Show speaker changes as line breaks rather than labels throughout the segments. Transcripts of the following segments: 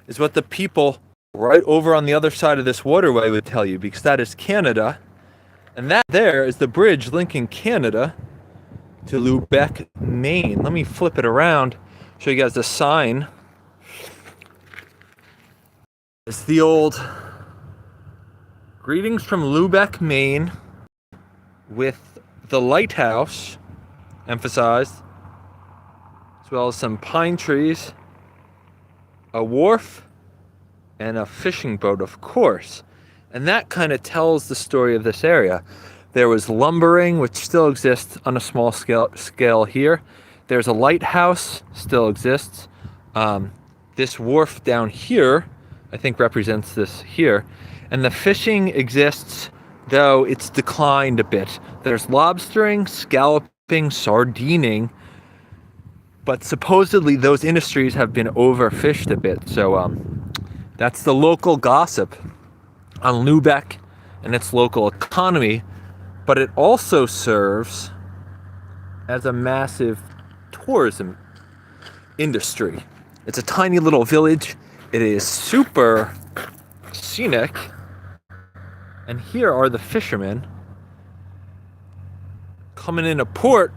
is what the people right over on the other side of this waterway would tell you, because that is Canada. And that there is the bridge linking Canada to Lubeck, Maine. Let me flip it around, show you guys the sign. It's the old "Greetings from Lubeck, Maine," with the lighthouse emphasized, as well as some pine trees, a wharf, and a fishing boat, of course. And that kind of tells the story of this area. There was lumbering, which still exists on a small scale here. There's a lighthouse, still exists. This wharf down here, I think, represents this here. And the fishing exists, though it's declined a bit. There's lobstering, scalloping, sardining, but supposedly those industries have been overfished a bit. So that's the local gossip on Lubeck and its local economy, but it also serves as a massive tourism industry. It's a tiny little village. It is super scenic. And here are the fishermen coming into port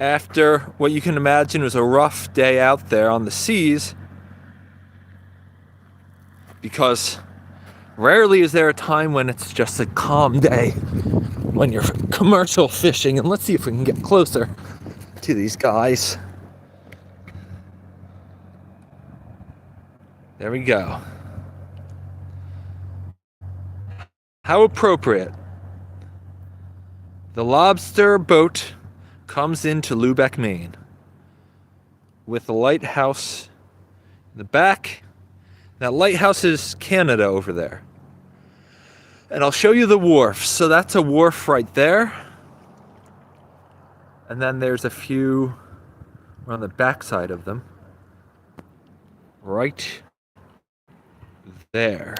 after what you can imagine was a rough day out there on the seas, because rarely is there a time when it's just a calm day when you're commercial fishing. And let's see if we can get closer to these guys. There we go. How appropriate. The lobster boat comes into Lubeck, Maine, with the lighthouse in the back. That lighthouse is Canada over there. And I'll show you the wharf. So that's a wharf right there. And then there's a few on the back side of them. Right there.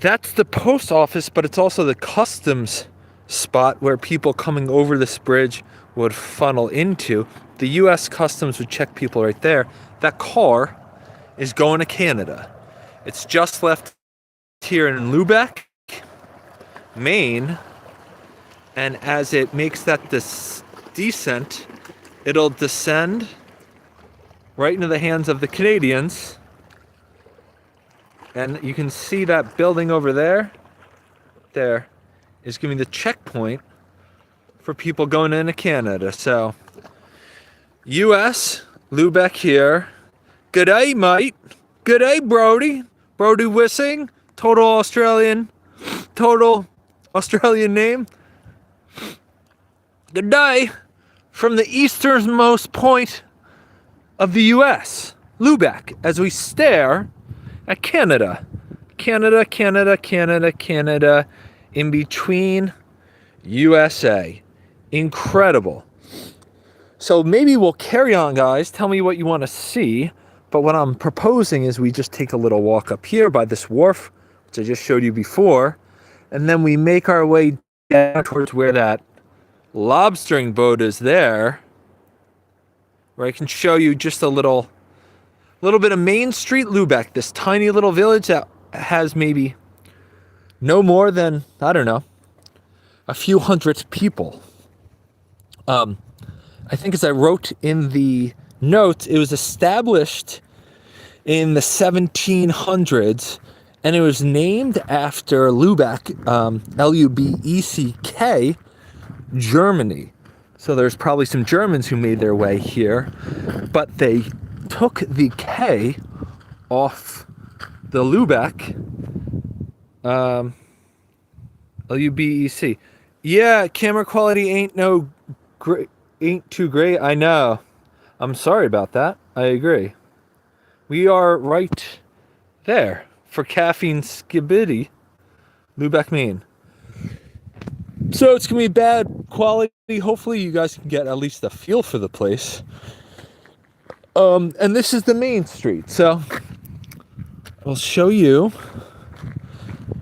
That's the post office, but it's also the customs spot where people coming over this bridge would funnel into. The US Customs would check people right there. That car is going to Canada. It's just left here in Lubeck, Maine, and as it makes that descent, it'll descend right into the hands of the Canadians. And you can see that building over there is giving the checkpoint for people going into Canada. So, US, Lubeck here. G'day, mate. G'day, Brody. Brody Wissing. Total Australian name. G'day from the easternmost point of the US, Lubeck, as we stare at Canada. Canada, Canada, Canada, Canada, in between USA. Incredible. So maybe we'll carry on, guys. Tell me what you want to see. But what I'm proposing is we just take a little walk up here by this wharf, which I just showed you before, and then we make our way down towards where that lobstering boat is there, where I can show you just a little bit of Main Street, Lubeck, this tiny little village that has maybe no more than, I don't know, a few hundred people. I think, as I wrote in the notes, it was established in the 1700s, and it was named after Lubeck, Lubeck, Germany. So there's probably some Germans who made their way here, but they took the K off the Lubeck, Lubec. Yeah, camera quality ain't too great. I know. I'm sorry about that. I agree. We are right there for Caffeine Skibidi, Lubeck, Maine. So it's going to be bad quality. Hopefully you guys can get at least a feel for the place. And this is the main street. So I'll show you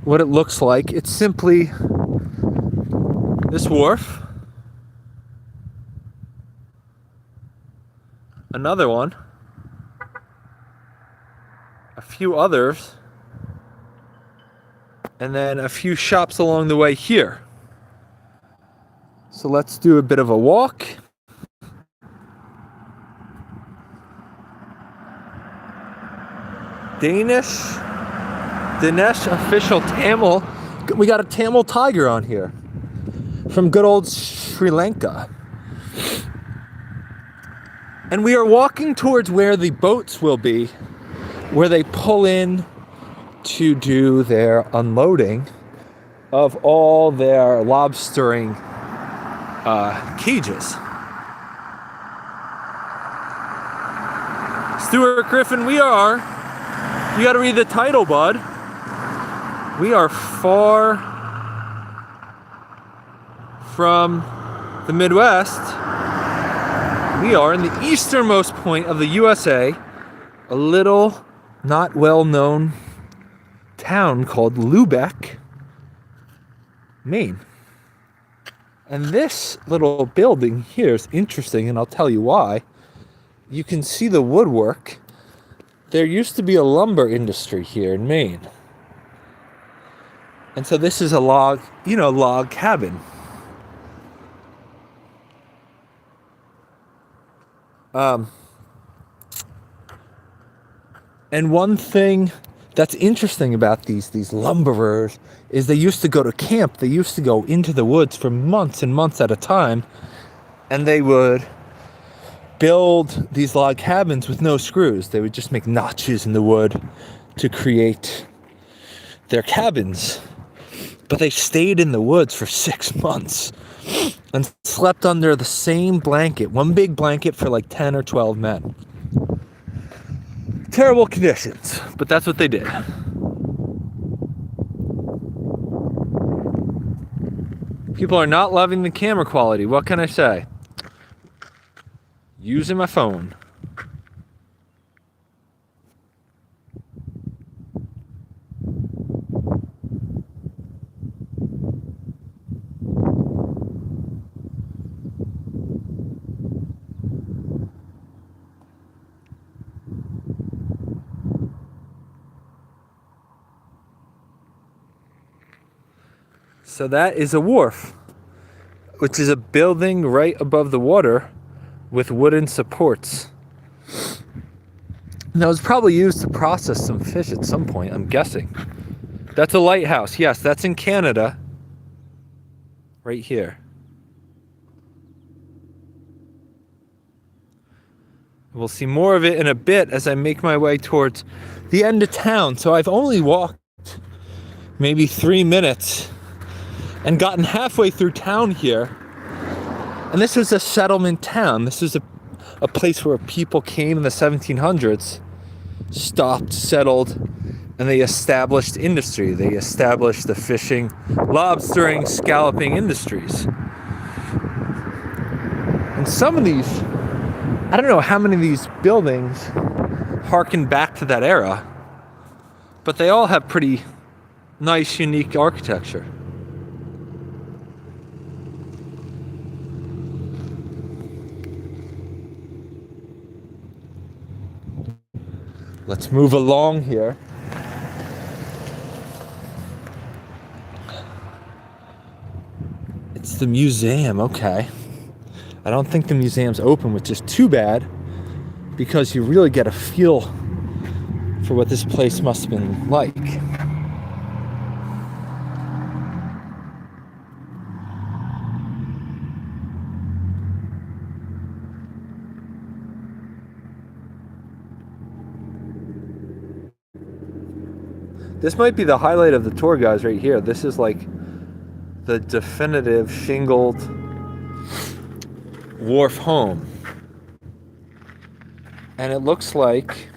what it looks like. It's simply this wharf. Another one. a few others, and then a few shops along the way here. So let's do a bit of a walk. Dinesh official Tamil. We got a Tamil tiger on here from good old Sri Lanka. And we are walking towards where the boats will be, where they pull in to do their unloading of all their lobstering cages. Stuart Griffin, you gotta read the title, bud. We are far from the Midwest. We are in the easternmost point of the USA, a little not well-known town called Lubeck, Maine. And this little building here is interesting, and I'll tell you why. You can see the woodwork. There used to be a lumber industry here in Maine. And so this is a log cabin. And one thing that's interesting about these lumberers is they used to go to camp. They used to go into the woods for months and months at a time, and they would build these log cabins with no screws. They would just make notches in the wood to create their cabins. But they stayed in the woods for 6 months and slept under the same blanket, one big blanket for like 10 or 12 men. Terrible conditions, but that's what they did. People are not loving the camera quality. What can I say? Using my phone. So that is a wharf, which is a building right above the water with wooden supports. And that was probably used to process some fish at some point, I'm guessing. That's a lighthouse. Yes, that's in Canada. Right here. We'll see more of it in a bit as I make my way towards the end of town. So I've only walked maybe 3 minutes and gotten halfway through town here. And this was a settlement town. This is a place where people came in the 1700s, stopped, settled, and they established industry. They established the fishing, lobstering, scalloping industries. And some of these, I don't know how many of these buildings harken back to that era, but they all have pretty nice, unique architecture. Let's move along here. It's the museum, okay. I don't think the museum's open, which is too bad, because you really get a feel for what this place must have been like. This might be the highlight of the tour, guys, right here. This is like the definitive shingled wharf home. And it looks like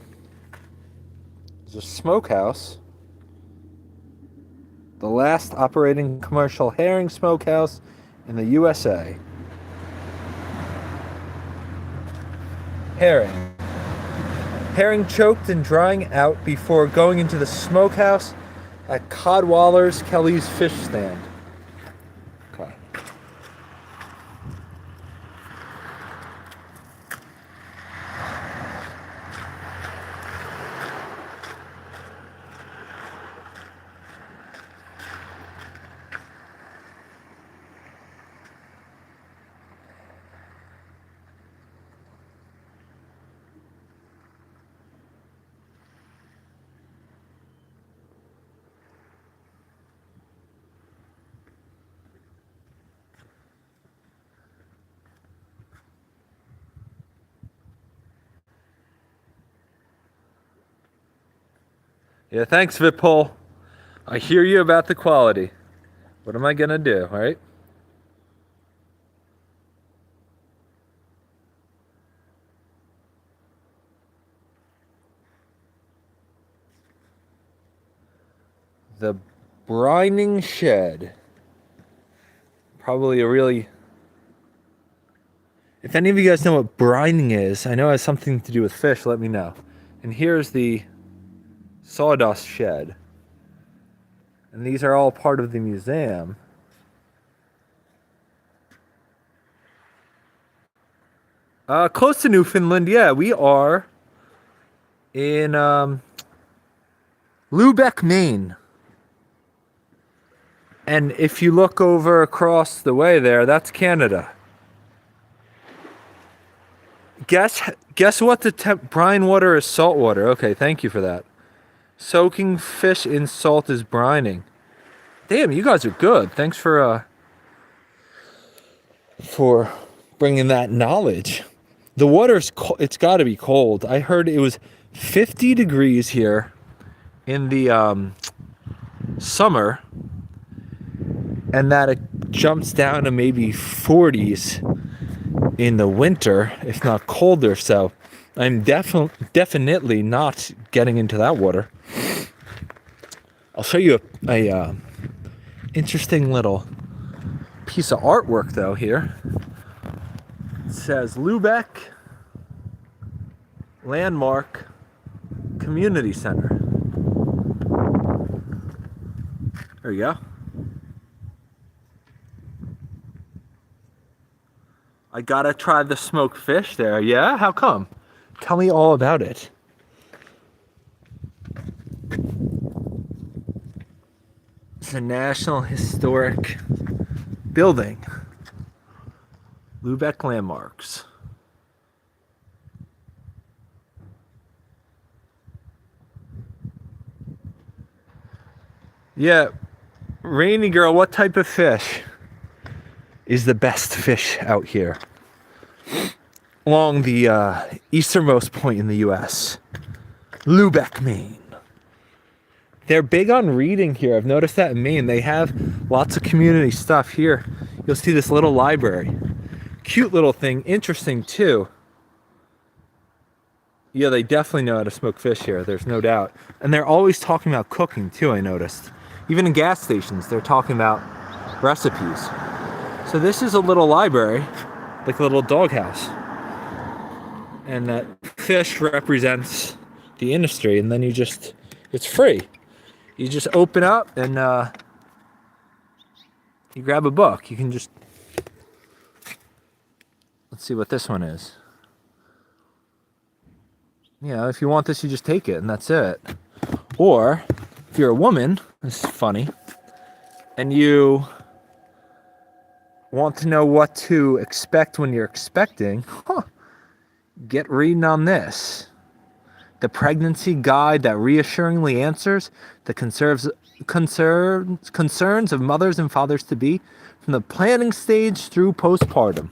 there's a smokehouse. The last operating commercial herring smokehouse in the USA. Herring. Herring choked and drying out before going into the smokehouse at Codwaller's Kelly's Fish Stand. Okay. Yeah, thanks, Vipul. I hear you about the quality. What am I gonna do, right? The brining shed. Probably a really... If any of you guys know what brining is, I know it has something to do with fish, let me know. And here's the sawdust shed. And these are all part of the museum. Close to Newfoundland, yeah, we are in Lubeck, Maine. And if you look over across the way there, that's Canada. Guess what the brine water is? Salt water. Okay, thank you for that. Soaking fish in salt is brining. Damn, you guys are good. Thanks for bringing that knowledge. The water's it's got to be cold. I heard it was 50 degrees here in the summer, and that it jumps down to maybe 40s in the winter, if not colder. So I'm definitely not getting into that water. I'll show you a interesting little piece of artwork though here. It says Lubeck Landmark Community Center. There you go. I gotta try the smoked fish there. Yeah? How come? Tell me all about it. It's a National Historic Building. Lubeck Landmarks. Yeah. Rainy girl, what type of fish is the best fish out here along the easternmost point in the U.S.? Lubeck, Maine. They're big on reading here. I've noticed that in Maine. They have lots of community stuff here. You'll see this little library. Cute little thing. Interesting, too. Yeah, they definitely know how to smoke fish here. There's no doubt. And they're always talking about cooking, too, I noticed. Even in gas stations, they're talking about recipes. So this is a little library, like a little doghouse. And that fish represents the industry, and then it's free. You just open up and you grab a book. You can just, let's see what this one is. Yeah, if you want this, you just take it and that's it. Or if you're a woman, this is funny, and you want to know what to expect when you're expecting, get reading on this. The pregnancy guide that reassuringly answers the concerns of mothers and fathers to be from the planning stage through postpartum.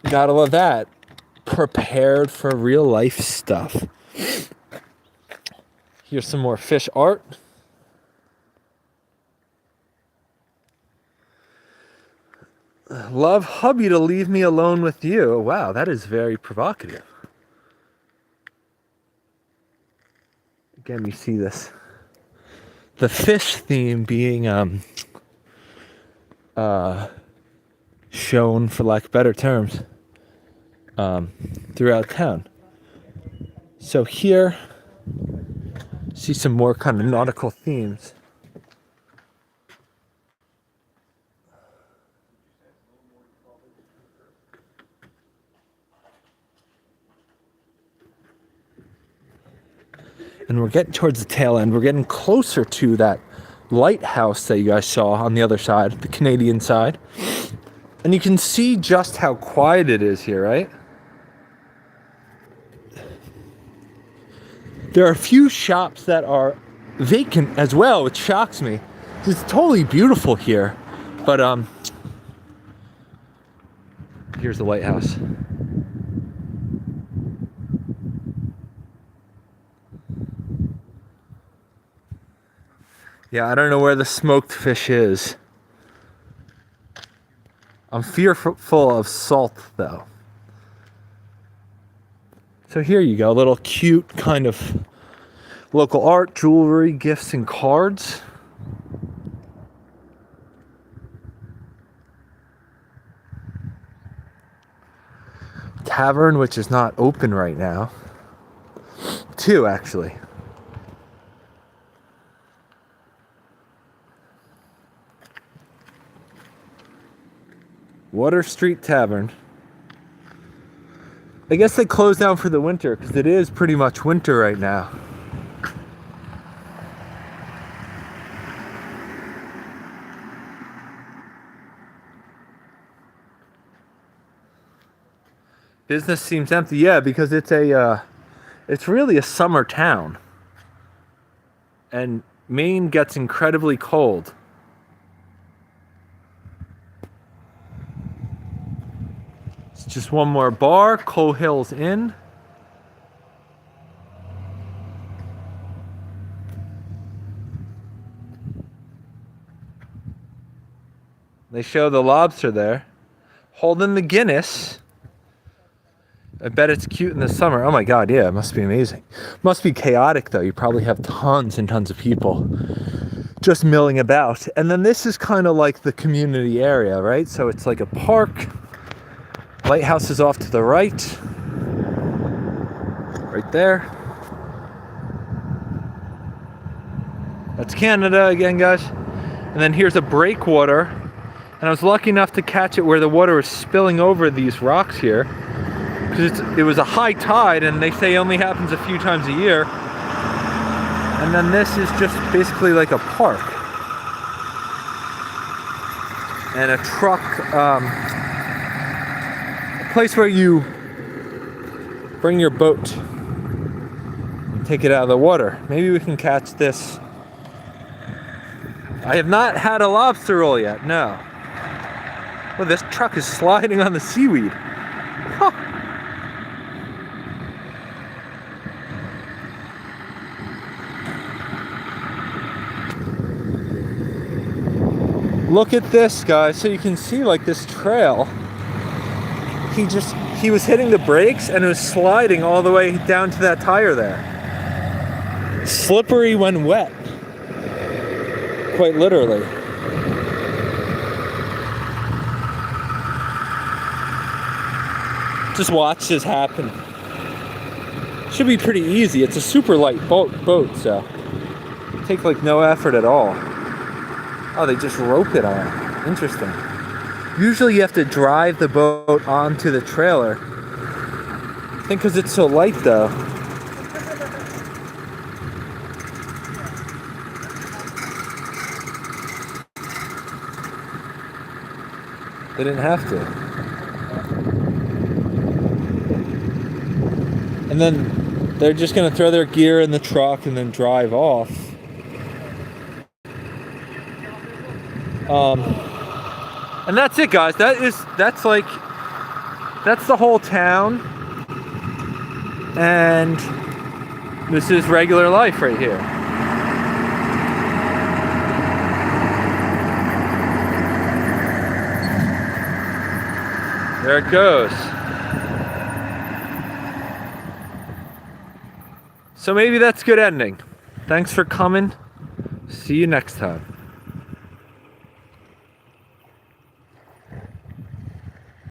Gotta love that. Prepared for real life stuff. Here's some more fish art. Love hubby to leave me alone with you. Wow, that is very provocative. Again, you see this. The fish theme being shown, for lack of better terms, throughout town. So here, see some more kind of nautical themes. And we're getting towards the tail end. We're getting closer to that lighthouse that you guys saw on the other side, the Canadian side. And you can see just how quiet it is here, right? There are a few shops that are vacant as well, which shocks me. It's totally beautiful here. But here's the lighthouse. Yeah, I don't know where the smoked fish is. I'm fearful of salt, though. So here you go, a little cute kind of local art, jewelry, gifts, and cards. Tavern, which is not open right now. 2, actually. Water Street Tavern. I guess they closed down for the winter because it is pretty much winter right now. Business seems empty, yeah, because it's really a summer town. And Maine gets incredibly cold. It's just one more bar, Coal Hills Inn. They show the lobster there, holding the Guinness. I bet it's cute in the summer. Oh my God, yeah, it must be amazing. Must be chaotic though. You probably have tons and tons of people just milling about. And then this is kind of like the community area, right? So it's like a park. Lighthouse is off to the right. Right there. That's Canada again, guys. And then here's a breakwater. And I was lucky enough to catch it where the water was spilling over these rocks here. Because it was a high tide, and they say only happens a few times a year. And then this is just basically like a park. And a truck, a place where you bring your boat and take it out of the water. Maybe we can catch this. I have not had a lobster roll yet, no. Well, this truck is sliding on the seaweed. Huh. Look at this, guys. So you can see like this trail. He was hitting the brakes and it was sliding all the way down to that tire there. Slippery when wet. Quite literally. Just watch this happen. Should be pretty easy. It's a super light boat, so take like no effort at all. Oh, they just rope it on. Interesting. Usually you have to drive the boat onto the trailer. I think because it's so light though. They didn't have to. And then they're just gonna throw their gear in the truck and then drive off. And that's it, guys. That's the whole town. And this is regular life right here. There it goes. So maybe that's good ending. Thanks for coming. See you next time.